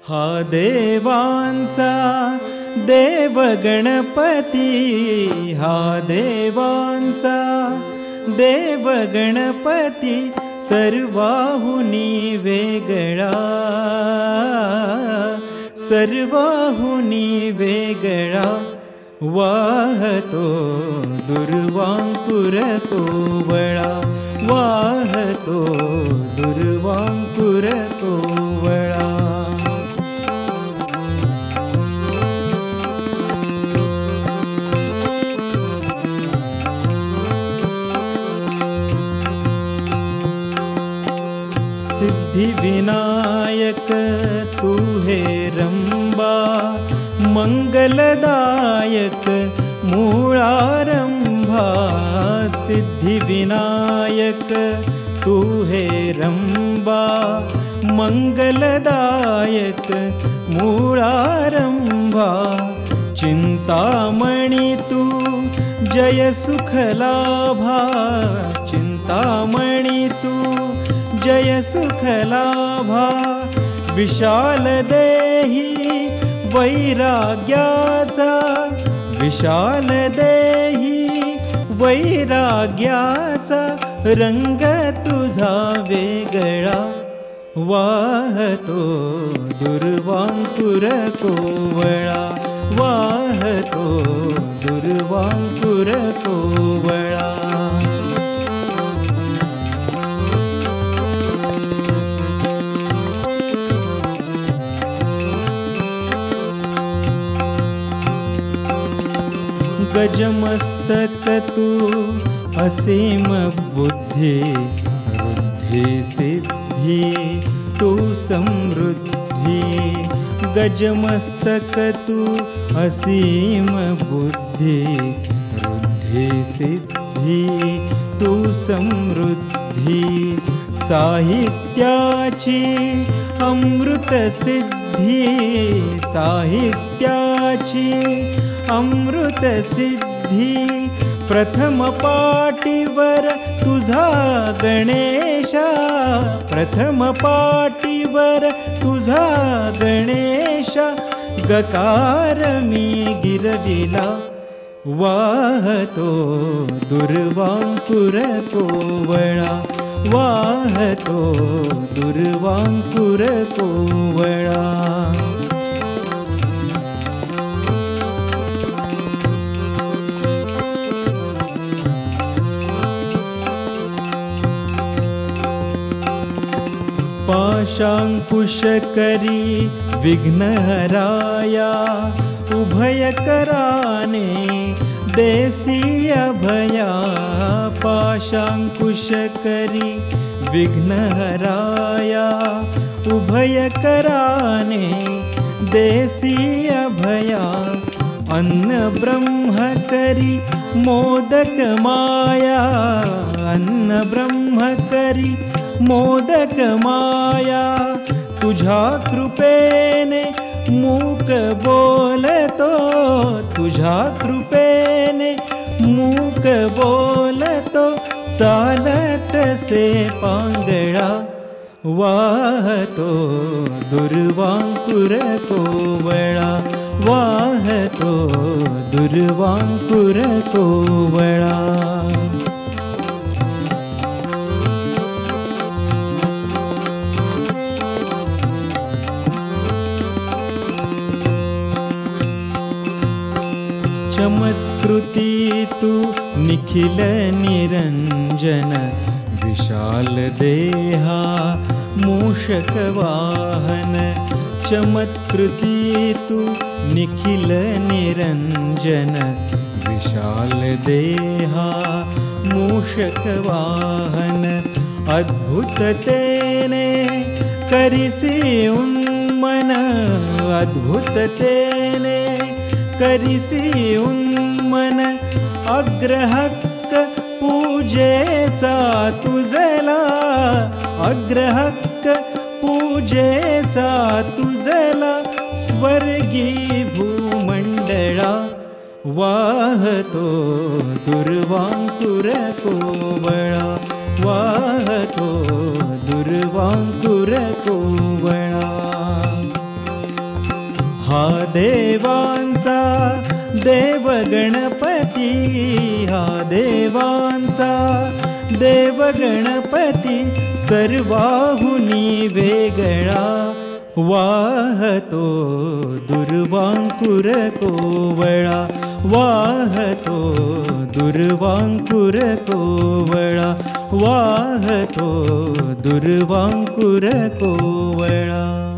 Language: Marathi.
हा देवांचा देव गणपती, हा देवांचा देव गणपती, सर्वाहुनी वेगळा, सर्वाहुनी वेगळा, वाहतो दुर्वांकुर कोवळा, वाहतो दुर्वांकुर कोवळा. सिद्धिविनायक तू हे रंबा, मंगलदायक मूळारंभा. सिद्धिविनायक तू हे रंबा, मंगलदायक मूळारंभा. चिंतामणी तू जय सुखलाभा, चिंतामणी तू जय सुखलाभा. विशाल देही वैराग्याचा, विशाल देही वैराग्याचा, रंग तुझा वेगळा, वाहतो दुर्वांकुर कोवळा, वाहतो दुर्वांकुर कोवळा. गजमस्तक तू असीम बुद्धी, वृद्धी सिद्धी तू समृद्धी. गजमस्तक तू असीम बुद्धी, वृद्धी सिद्धी तू समृद्धी. साहित्याची अमृत सिद्धी, साहित्याची अमृत सिद्धी. प्रथम पाटीवर तुझा गणेशा, प्रथम पाटीवर तुझा गणेशा. गकार मी गिरविला, वाहतो दुर्वांकुर कोवळा, वाहतो दुर्वांकुर कोवळा. पाशांकुश करी विघ्नहराया, उभयकराने देसी अभया. पाशांकुश करी विघ्नहराया, उभयकराने देसी अभया. अन्न ब्रह्म करी मोदक माया, अन्न ब्रह्म करी मोदक माया. तुझ्या कृपेने मूक बोलतो, तुझ्या कृपेने मूक बोलतो. चालत से पांगळा, वाहतो दुर्वांकुर कोवळा, वाहतो दुर्वांकुर कोवळा. चमत्कृती तू निखिल निरंजन, विशाल देहा मूषक वाहन. चमत्कृती तू निखिल निरंजन, विशाल देहा मूषक वाहन. अद्भुततेने करिसी उन्मन, अद्भुततेने करिसी उन्मन. अग्रहक्क पूजेचा तुझला, अग्रहक्क पूजेचा तुझला. स्वर्गी भूमंडळा, वाहतो दुर्वांकुर कोवळा, वाहतो दुर्वांकुर कोवळा. हा देवांचा देव गणपती, हा देवांचा देव गणपती सर्वाहुनी वेगळा, वाहतो दुर्वांकुर कोवळा, वाहतो दुर्वांकुर कोवळा, वाहतो दुर्वांकुर कोवळा.